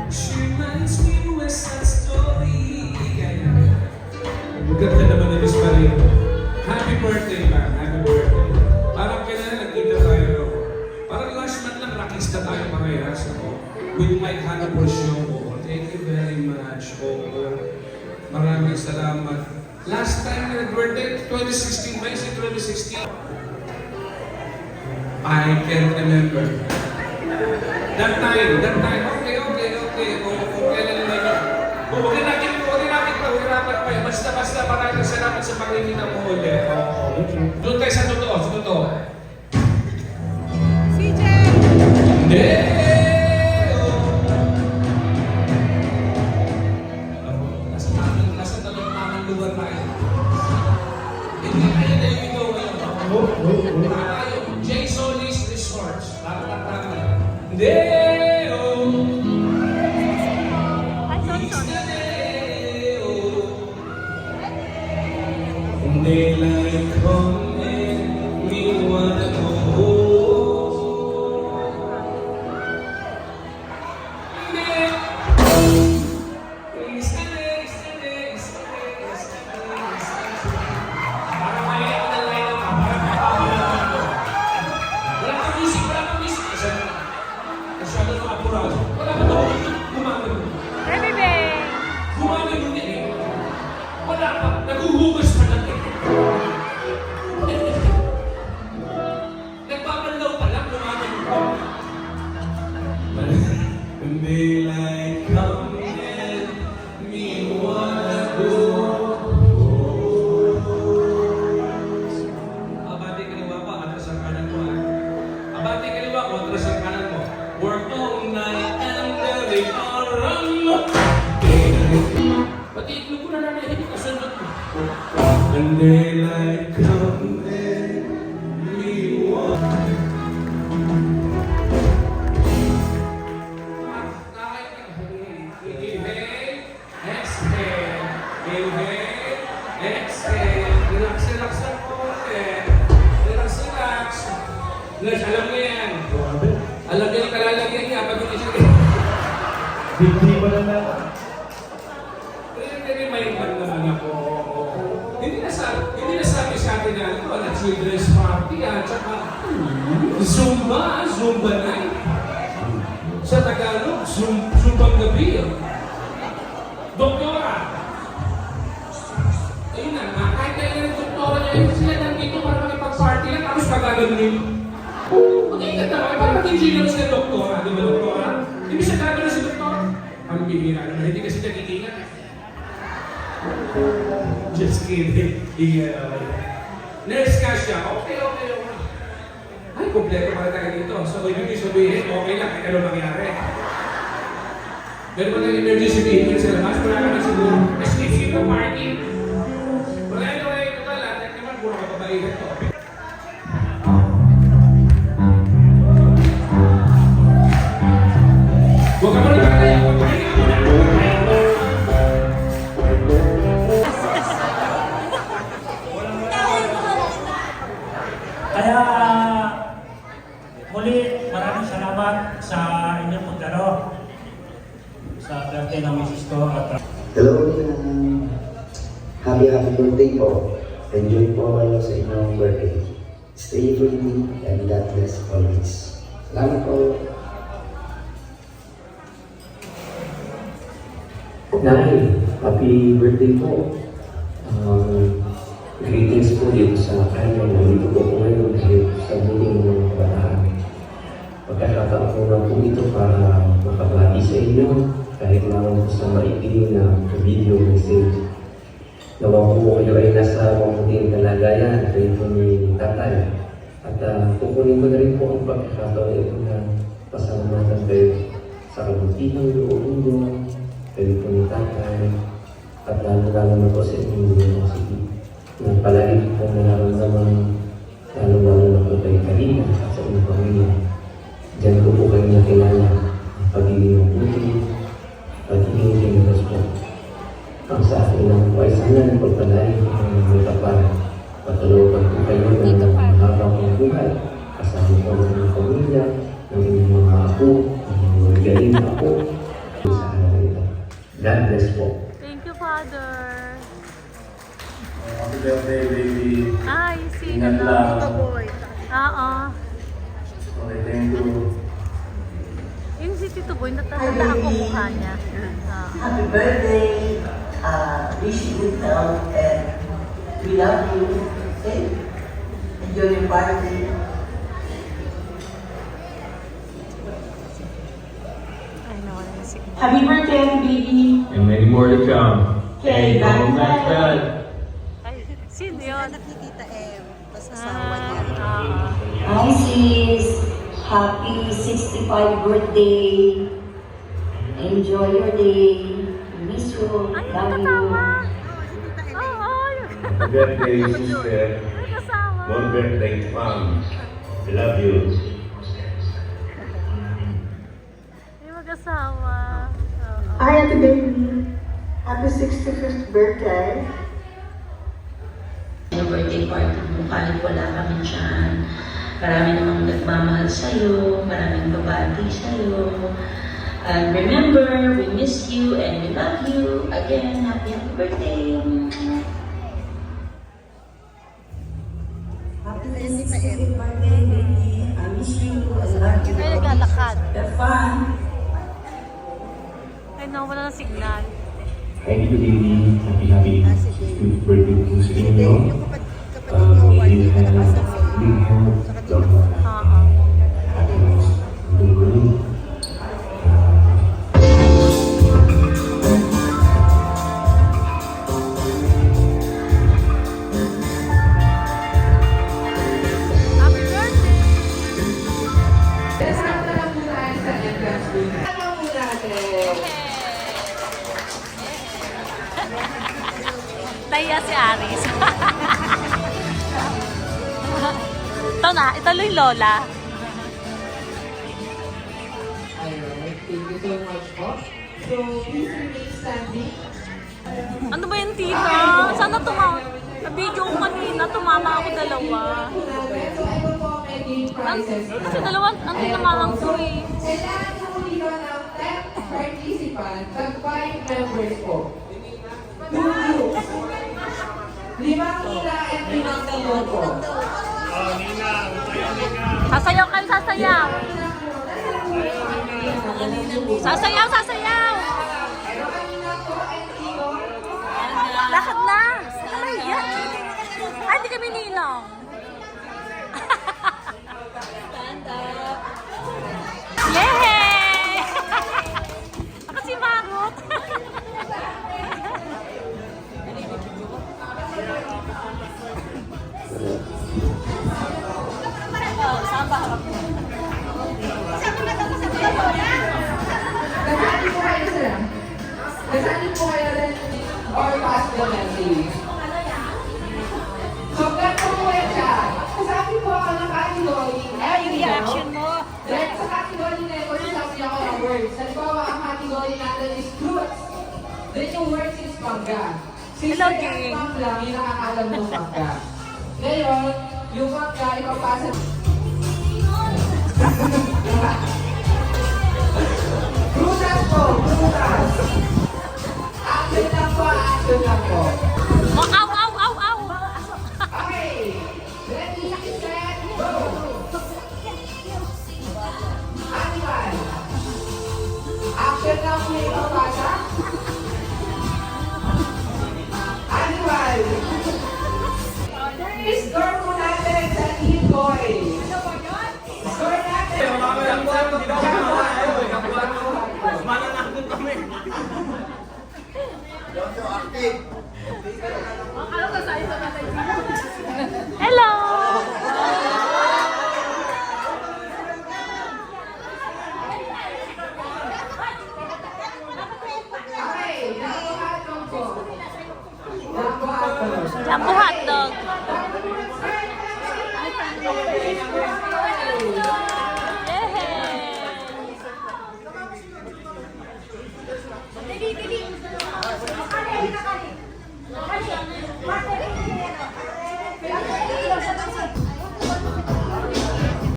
She reminds me of West Side Story. Maganda naman ni Miss Maria. Happy birthday, ma'am. Happy birthday. Parang kailan nagkita tayo. Parang last month lang rakista tayo parehas. With Mike Hanna for show. Thank you very much. Maraming salamat. Last time na birthday, 2016 ba? Is it 2016? I can't remember. That time. Okay. Kung kailan na yun. Huwag natin pahirapan pa yun. Basta maraming salamat sa pag-ibig mo ulit. Doon tayo sa totoo. CJ! Hindi! Nasa tamang lugar tayo. Hindi tayo na yung ikaw ngayon. Tayo, J. Solis Resorts. Tama. Hindi! Daylight come and we wanna go home. Para maliit na line up, para makakamala. Wala kang music. Masyado nung apurado. Wala ka daw, gumagano. Gumagano din eh. Wala ka, naguhugas ka lang eh. Nagpapanlaw pa lang, gumagano ko. When daylight come and we wanna go home. Abati kaliwa pa, atras ang kanan mo. Abati kaliwa ko, atras ang kanan mo. Work all night and very around. Pati itlog ko na hindi kasundot mo. When daylight come and we want. Exhale. Relax lang konti. Relax. Nurse, alam niya yan. Alam niya yung kalalagyan niya pag hindi siya. Hindi mo na na. May naman ako. Hindi nasabi sa atin na children's party at saka Zumba night. Sa Tagalog, Zumbang gabi. Doktora. Ayun na, kahit kailan ng doktora niya, sila nandito para makipag-party lang, tapos magaganunin. Mag-ingat naman, para mag-engineer sila doktora. Di ba doktora? Hindi siya gagawin si doktora. Ang bihira naman, hindi kasi nag-iingat. Just kidding. Nurse ka siya. Okay. Ay, kompleto pala tayo dito. So, ibig sabihin, okay lang kahit ano mangyari. Meron ba ng emergency vehicle sa labas? Wala naman siguro. Kasi if you go parking, wala ito lang. Like naman, puro kapabalikan to. Huwag ka muna kaya. Pahinga ka muna. Kaya muli, maraming salamat sa inyong pagdalo sa birthday ng misis ko at Hello, happy birthday po. Enjoy po kayo sa inyong birthday. Stay healthy and God bless always. Salamat po. Nay, happy birthday po. Greetings po dito sa kanya. Nandito po po ngayon dahil sa meeting ng kabataan. Pagkakataon po lang po ito para makabati sa inyo kahit naman po sa maikli na video message. Nawa po kayo ay nasa mabuting kalagayan kayo po ni tatay. At kukunin ko na rin po ang pagkakataon ito na pasalamatan kayo sa kabutihang loob mundo, kayo po ni tatay, at lalo na po sa inyong university. Na palagi po nararamdaman lalo na po kay Karina at sa inyong pamilya. Diyan ko po kayo nakilala ang pagiging mabuti, pagiging generous po. Ang sa akin lang po ay sana ng pagpalain ng may kapal. Patulungan po kayo ng mahabang buhay kasama po ng inyong pamilya, ng inyong mga apo, ng mga galing po sa araw na ito. God bless po. Thank you, Father. Happy birthday, baby. Ay, si Ingat lang. Oo. Okay, thank you. Yung si Tito Boy, natatandaan ko mukha niya. Happy birthday. Wish you good health and we love you. Okay? Enjoy your party. Ay, nawala na si Happy birthday, baby. And many more to come. Okay, go, Maxwell. Ay, sino yun? Nakikita tapos asawa niya. Hi, sis. Happy 65th birthday. Enjoy your day. Miss you. Ay, Love kasama. you. Oo, yung Happy birthday, sister. may kasama. Bon birthday, mom. I love you. May mag-asawa. Oo. Hi, Ate Baby. Happy 65th birthday. Yung birthday party mo, kahit wala kami dyan. Marami namang nagmamahal sa'yo, maraming babati sa'yo. And remember, we miss you and we love you. Again, happy birthday. Happy 65th birthday, baby. I miss you. I love you. Ay, naglalakad. Have fun. Ay, nawala na signal. Thank you, baby. Happy 65th birthday po sa inyo. Yung kapatid niyo, You have big health, Oo. happiness, good morning. Happy birthday! Taya si Aris. Ito na, ito lang yung Lola. Ano ba yung tita? Sana tumama. Na-video ko kanina, tumama ako dalawa. Kasi dalawa, ang tinamaan ko eh. Kailangan mo dito ng 10 participants at 5 members po. 2 groups. 5 nila at 5 tilo po. Sasayaw kayo, sasayaw. Sasayaw, sasayaw. Lakad na. Ano yan? Ay, hindi kami ninong. Yay! Ako si Marot. Nasali po kayo sila. Nasali po kayo rin or pass the message. So, ganito po yan siya. Sabi po ako ng category. Yung reaction mo. Then, sa category na ito, sasabi ako ng words. Halimbawa, ang category natin is fruits. Then, yung words is mangga. Hello, Sister King. at Ma'am lang, yung nakakalam ng mangga. Ngayon, yung mangga, ipapasa. Prutas po, prutas. Action lang po, action lang po. Oh, aw, aw, aw, aw. Okay, ready, set, go. Animal. Action lang po yung ipapasa. Animal. Score po natin sa Team Boy. Score natin. Hello! Okay, Jumbo Hotdog po. Jumbo Hotdog. Jumbo hotdog.